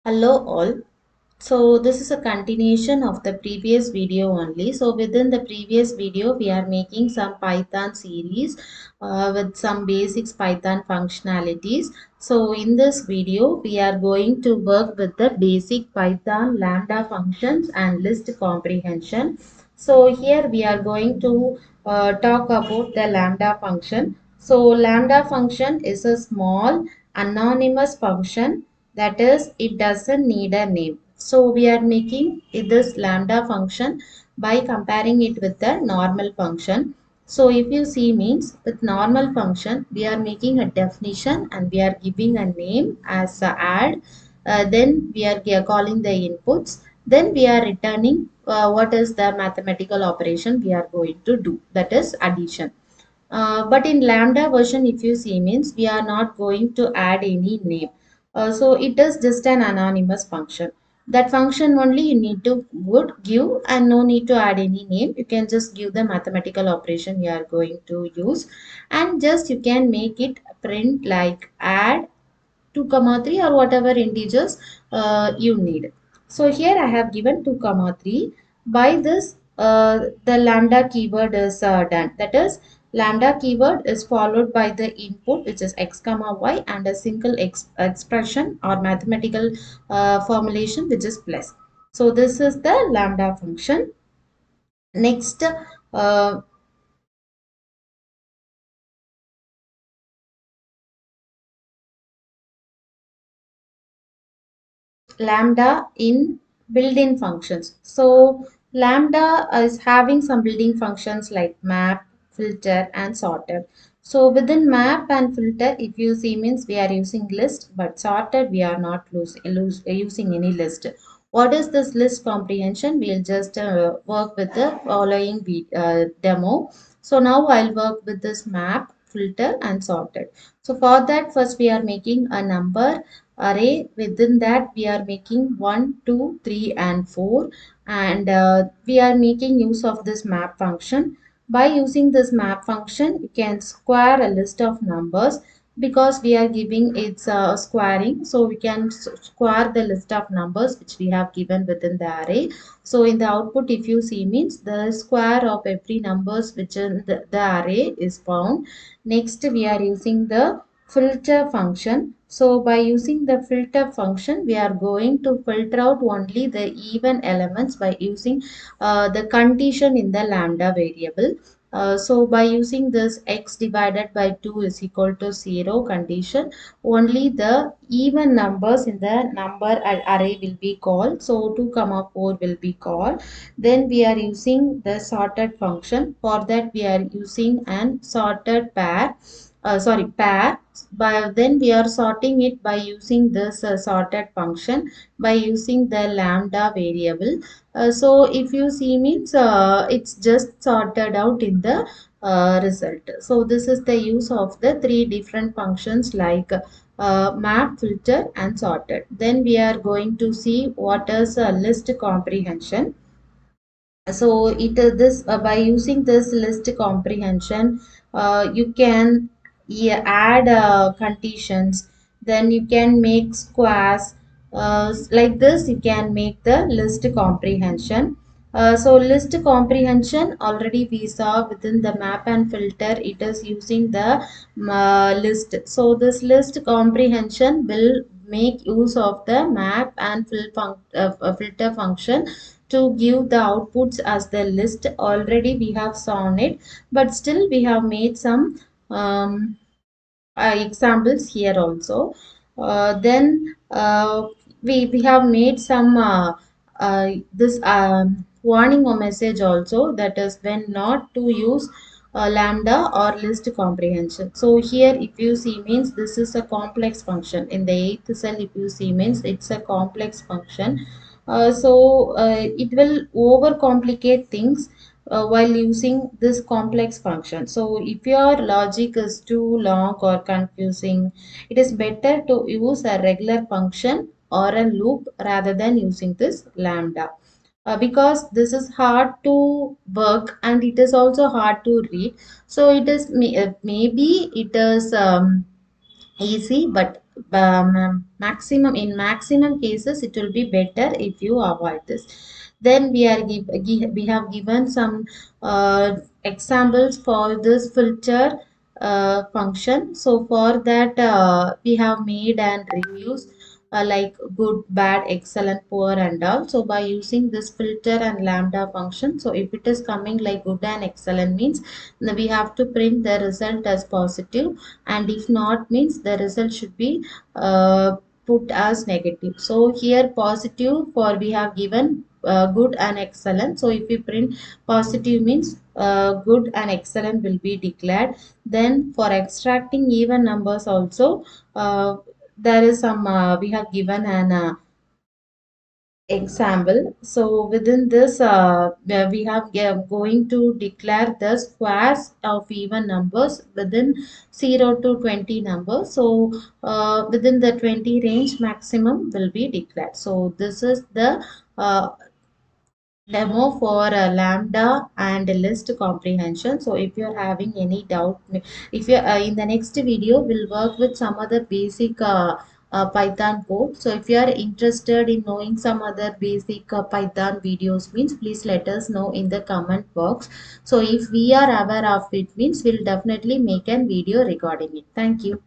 Hello all. So this is a continuation of the previous video only. So within the previous video, we are making some Python series with some basics Python functionalities. So in this video, we are going to work with the basic Python lambda functions and list comprehension. So here we are going to talk about the lambda function. So lambda function is a small anonymous function, that is, it doesn't need a name. So we are making this lambda function by comparing it with the normal function. So if you see, means with normal function we are making a definition and we are giving a name as a add. Then we are calling the inputs. Then we are returning what is the mathematical operation we are going to do, that is addition. But in lambda version, if you see, means we are not going to add any name. So it is just an anonymous function. That function only you need to would give and no need to add any name. You can just give the mathematical operation you are going to use, and just you can make it print like add 2 comma 3 or whatever integers you need. So here I have given 2 comma 3. By this the lambda keyword is done. That is, lambda keyword is followed by the input, which is x comma y, and a single expression or mathematical formulation, which is plus. So this is the lambda function. Next, lambda in built-in functions. So lambda is having some built-in functions like map, filter, and sorted. So within map and filter, if you see, means we are using list, but sorted we are not using any list. What is this list comprehension? We'll just work with the following demo. So now I'll work with this map, filter, and sorted. So for that, first we are making a number array. Within that we are making 1, 2, 3, and 4, and we are making use of this map function. By using this map function, you can square a list of numbers. Because we are giving its squaring, so we can square the list of numbers which we have given within the array. So in the output, if you see, means the square of every numbers which in the array is found. Next we are using the filter function. So by using the filter function, we are going to filter out only the even elements by using the condition in the lambda variable. So by using this x divided by 2 is equal to 0 condition, only the even numbers in the number array will be called. So 2 comma 4 will be called. Then we are using the sorted function. For that we are using an sorted pair. But then we are sorting it by using this sorted function by using the lambda variable. So if you see, means it's just sorted out in the result. So this is the use of the three different functions like map, filter, and sorted. Then we are going to see what is a list comprehension. So it this by using this list comprehension, you can, yeah, add conditions. Then you can make squares. Like this you can make the list comprehension. So list comprehension already we saw within the map and filter, it is using the list. So this list comprehension will make use of the map and filter function to give the outputs as the list. Already we have shown it, but still we have made some examples here also. Then we have made some this warning or message also, that is when not to use lambda or list comprehension. So here if you see, means this is a complex function. In the eighth cell, if you see, means it's a complex function. It will overcomplicate things while using this complex function. So if your logic is too long or confusing, it is better to use a regular function or a loop rather than using this lambda. Because this is hard to work and it is also hard to read. So it is maybe it is easy, but maximum, in maximum cases it will be better if you avoid this. Then we have given some examples for this filter function. So for that we have made and reviews like good, bad, excellent, poor and all. So by using this filter and lambda function, so if it is coming like good and excellent means we have to print the result as positive, and if not means the result should be uh, put as negative. So here positive for we have given good and excellent. So if we print positive means good and excellent will be declared. Then for extracting even numbers also there is some we have given an example. So within this where we have going to declare the squares of even numbers within 0 to 20 numbers. So within the 20 range maximum will be declared. So this is the demo for lambda and list comprehension. So if you're having any doubt, if you in the next video we'll work with some other basic python code. So if you are interested in knowing some other basic python videos means please let us know in the comment box. So if we are aware of it means we'll definitely make a video regarding it. Thank you.